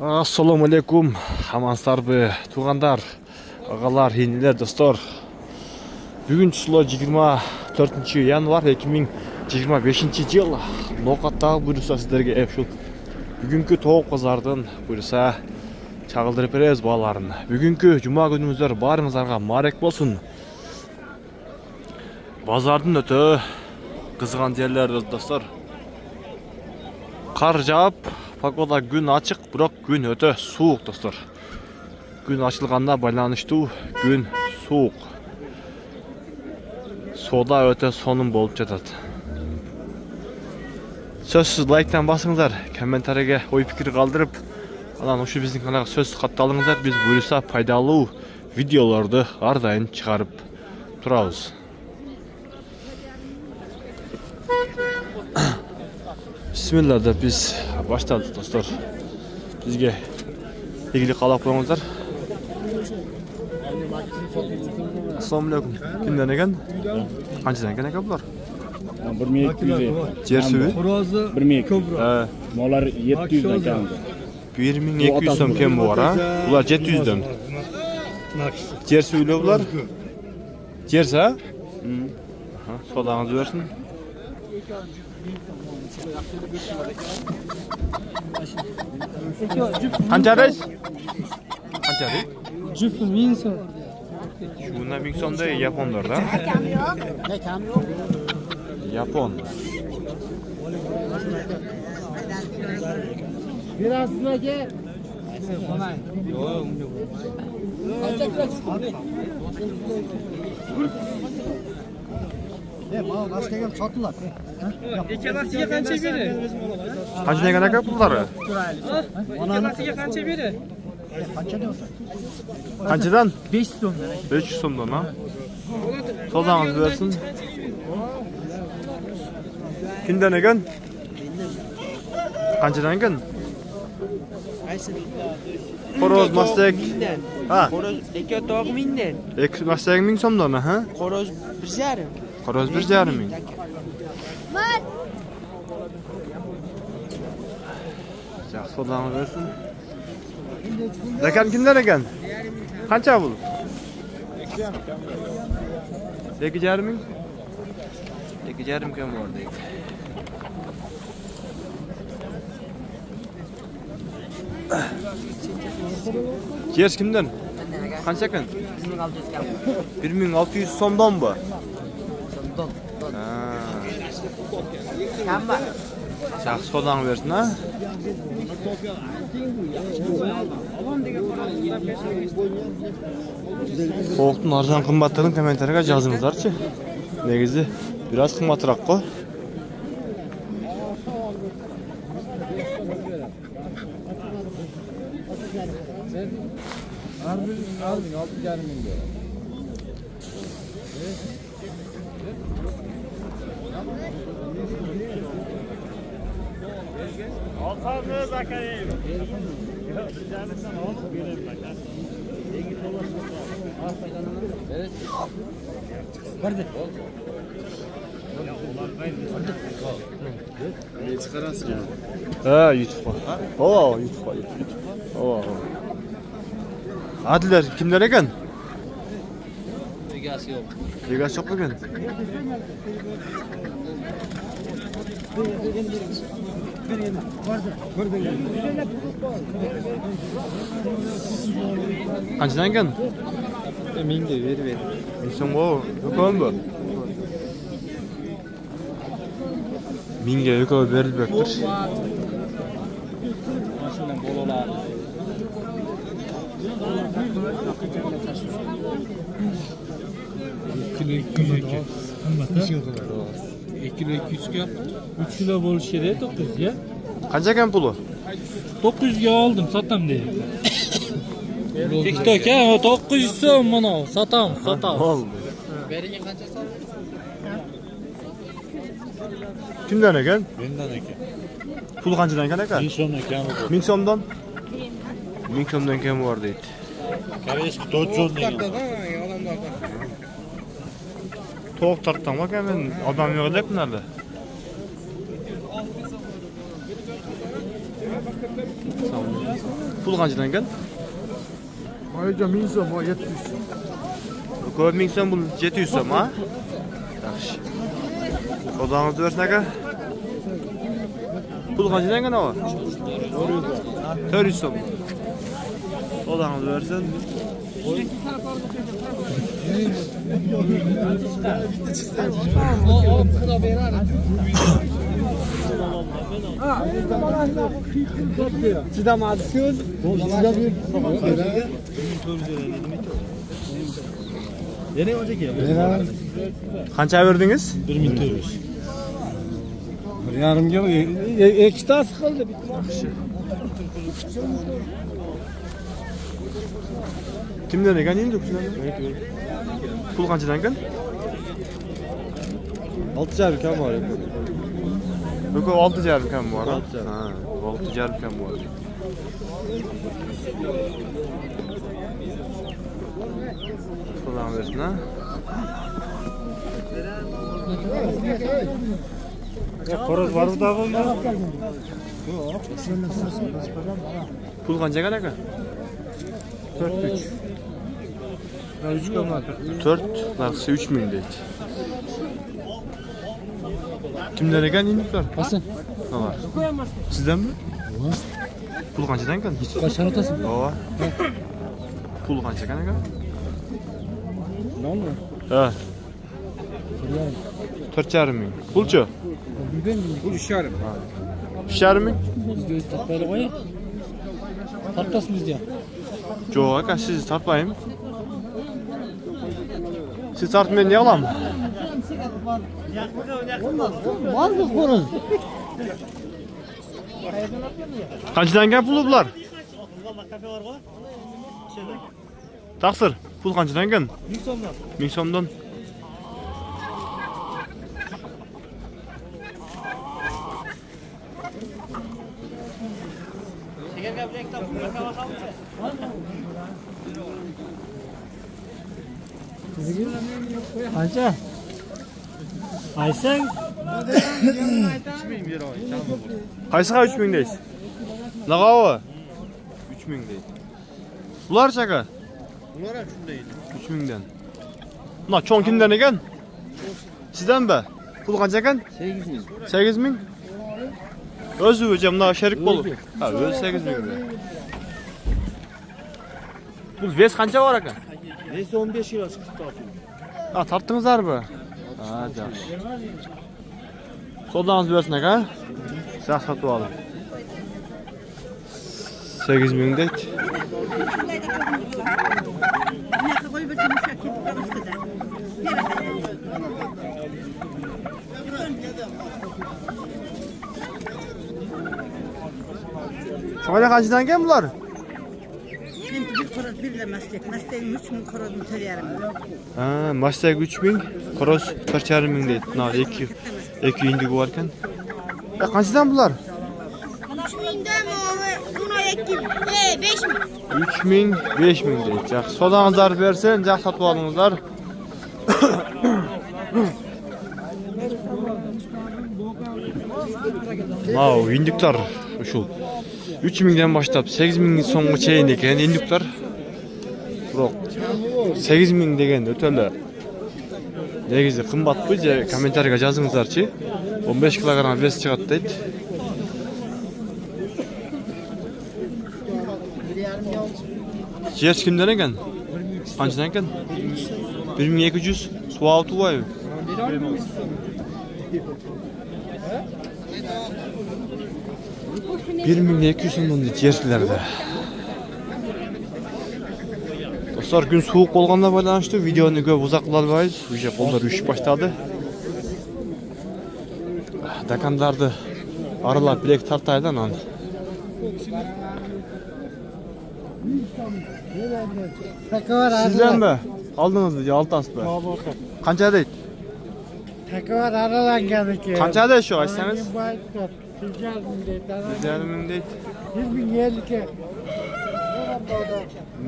Assalamu alaikum, amansыздарбы, туғандар, ағалар, енелер, достар. Бүгін число 24 январ 2025 жыл. Ноқаттағы бұйырса сіздерге әпшіл. Бүгінгі тоқ қызардың бұйырса чағылдырып береміз балаларын. Бүгінгі жұма күніміздер барыңыздарға марек болсын. Базардың өте қызған жерлер, достар. Қар жауып, погода күн açık, бірақ күн өте суық, достар. Күн açılғанда байланыштуу, күн суық. Сода өте сонун болып жатат. Сөзсіз лайктан басыңыздар, комментарийге ой пикир қалдырып, анан ушу биздин каналга сөз катталыңыздар. Биз буюрса пайдалуу видеолорду ар дайым чыгарып турабыз. Bismillah da biz başladık dostlar. Bizge ilgili kalak koyuңuzдар. Assalamu alaikum. Kimden eken? Qanchadan eken eken bular? 1200. Cer suvi? 1200. Molar 700 eken. 1200 so'm kem bu var ha? Bular 700 dan. Cer suvili bular? Cersa? Sodağınızı versin. Qanchariz? Qanchariz? Jupi 1000 so'm. Shunda 1000 so'mda yaponlarda. Yapon. Berasizmi aka? Başka çatılar. Ekelasiga qancha beri? Qancha degan aka pullari? Ekelasiga qancha beri? Qancha deyapsan? Qanchadan? 500 so'mdan. 500 so'mdan ha? Sodağınız versin. Kimden eken? Qanchadan eken? Horoz mastek. Ha. Horoz 2 o'toq 1000 dan. Ek mastek 1000 so'mdan ha? Horoz 1,5. Horoz 1,5 ming. Yaxshi sodağınız versin. Lekan kimden eken? Qancha bu? 2,5 ming. 2,5 kim bor deydi. Cer kimden? Qancha ekan? 1600 so'mdan bu. Kamba. Yaxshi sodağını versin ha? Soğuktun arzan qimmatligini kommentariyga yozingizlarchi. Negizi biraz qimmatroq qo'y. Ha, YouTube'ga. Oo, YouTube'ga. Oo. Adiler kimler eken? Egasi yo'q. Egasi yo'q ekan. Qanchadan eken? 1000 da berib ber. So'm bu, do'kon bu. 1000 ga do'kon berilibdir. Mashinadan bolalar. Kilo 200 ekan. Qimmat. 2 kilo 200 ga 3 kilo bo'lishi kerak 900 ga. Qancha ekan puli? 900 ga oldim, sotam deydi. TikTok ha, 900 so'm mana, sotamiz. Oldu. Beriga qancha so'm? Kimdan ekan? Mendan aka. Pul qanchadan ekan aka? 1000 so'mdan kam bu. 1000 so'mdan? 1000 so'mdan kam bor deydi. Koreyski 4 so'm degan. To'q tartdan bak men odam yo'q deb nerede? Pul qanchadan ekan? Ayca 1000 so'm, 700. Ko'p 1000 so'm, bu 700 so'm, ha? Yaxshi. Savdoңizды bersin aka. Pul qanchadan ekan o? 400 so'm. Savdoңizды bersin. Qancha berdingiz? 1400. Yarım yıl, ikkitasi qildi. Kimden ekan endi? Pul qanchadan ekan? 6,5 kam var. Yok, 6,5 kam bor. Ha, 6,5 kam bor. Savdoň bersin, ha? Qoroz var bu dağı ya. Pul qancha ekan aka? 4,5. 3 kam var. 4, narxı 3000 deydi. Kimden ekan indiklar? Hasan. Ne var? Sizden mi? Pul qanchadan ekan? Kaçar atasın? Ova. Pul qancha ekan aka? Non mu? Ha. 4,5 ming. Pulchi? Bu 3,5. 3,5 ming? Bizde öz tatları koy. Tartasın bizde. Yo'q aka, siz tartmaymi? Siz tartmayın, ne olam? Vardı korun. Qanchadan ekan puli bular? Taqsir, pul qanchadan ekan? 1000 so'mdan. 1000 so'mdan. Qancha? Aysan? Qaysiga 3000 deysiz? Naqa o? 3000 deydi. Bular chaka? Bular ham shunday edi. 3000 dan. Buna cho'ng kimdan ekan? Sizdanmi? Pul qancha ekan? 8000. 8000? O'zi o'jam buna sherik bo'lib. Ha, o'zi 8000 ber. Bu ves qancha bor ekan? Neyse 15 kilo chiqdi. Ha, tartdingizlarmi? Ha, yaxshi. Savdoңizды bersin aka. Siz sotib oling. 8000 deydi. Şöyle kaçtan ekan bular? Şimdi bir koroz bir de mastek. Masteğin 3000 korozunu töleyerim. Ha, mastek 3000, koroz 4,5 deydi. Na 2 indigo var ekan. Qanchadan bular? 3000'den buna ekip 5000. 3000, 5000 deydi. Yaxshi, savdoңizlarni bersin, yaxshi sotib olingizlar. Mau, indiklar uşul 3000'den başlap 8000 so'mga chayin ekan indiklar. Biroq 8000 degan o'tala. Negizi qimmatmi? Kommentariyaga yozingizlarchi. 15 kilogram ves chiqadi deydi. Yer kimdan ekan? Qanchadan ekan? 1200 suv tuvoy. 1200 so'mdan yerlarda. Dostlar, gün soğuk olganla байланыштуу videoni ko'p uzoq qila olmaymiz. Уже qo'llar uyushib boshladi. Dakanlarni aralab bilek tartaydan an. Sizdenmi? Aldingizmi yo oltasizmi? Qancha deydi? Takavar aralangan ekan. Qancha deydi shu aytsangiz? 1,5 deydi. 1,050 ke.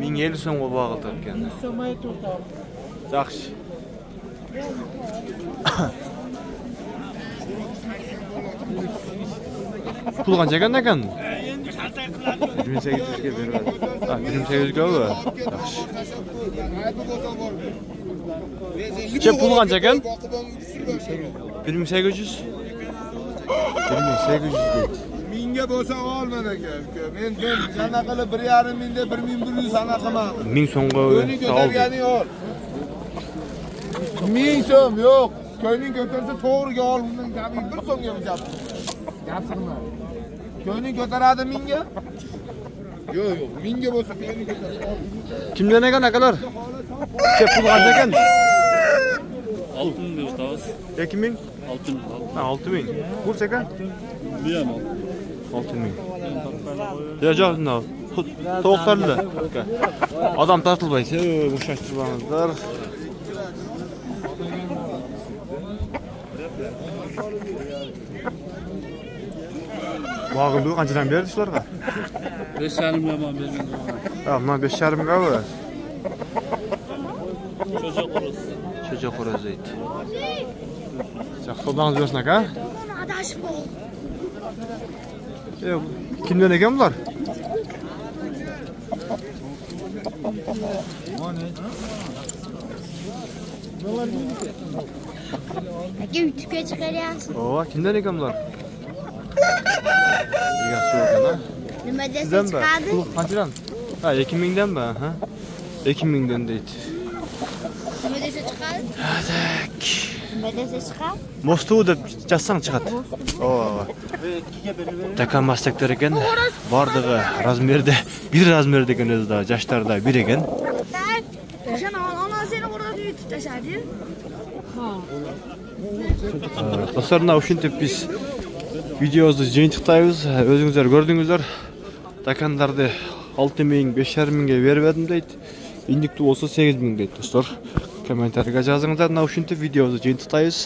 1050 so'mga bag'ildi ekan. So'may turdi. Yaxshi. Pul qancha ekan? 1800'ge beradi. Ha, 1800'ge bu. Yaxshi. Che pul qancha ekan? 1800. 1800 deydi. Mingga bo'lsa olman aka. Men sana qilib 1,5 mingda 1100 sana qilman. 1000 so'mga Ko'ning ko'targani ol. 1000 so'm yo'q. Ko'ning ko'tarsa to'g'riga ol. Undan gapi 1 so'mga gap. Gapirma. Ko'ning ko'taradi 1000ga? Yo'q, 1000ga bo'lsa ko'ning ko'taradi. Kimdan ekan akalar? Che pul qancha ekan? 6000 o'tamiz. 2000? 6000. Ha, 6000. Kurs ekan? Bu ham 6000. Ya jo'qna. To'xtarlar. Odam tortilmaysa, mushashtirmanglar. Vaqim bu qanchadan berdi shularga? 5,5 million bergan. Ha, mana 5,5 ga bu. Çocuq xo'roz deydi. Yaxshi bersin aka. Adashib qol. Kimdan ekan bular? Aka YouTube'ga chiqaryapsiz. Oo, kimdan ekan bular? Yaxshi ekan, ha? Nima desa Sizdan ba? chiqadi? Pul qanchadan? Ha, 2000 dan ba, ha? 2000 dan deydi. Nima desa chiqadi? Hadak. Nima desa chiqadi? Mostu deb жазсаң chiqadi. Oo. Takan mastaklar ekan. Bordug'i razmerda, bir razmerda ekan o'zida, yoshlarda bir ekan. O'shani ona seni o'rnatib yutib tashladi. Dostlar, mana shunday biz videomizni jeyintiqtaymiz. O'zingizlar ko'rdingizlar. Takanlarni 6000, 5000 ga berdim deydi. İndikli olsa 8000 deydi dostlar. Kommentarga yazыңыздар. Mana shunday videomizni jeyintiqtaymiz.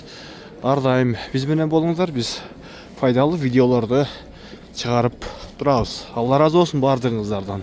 Har doim biz bilan bo'lingizlar. Biz foydali videolarni chiqarib turamiz. Alloh razı olsun bardığınızlardan.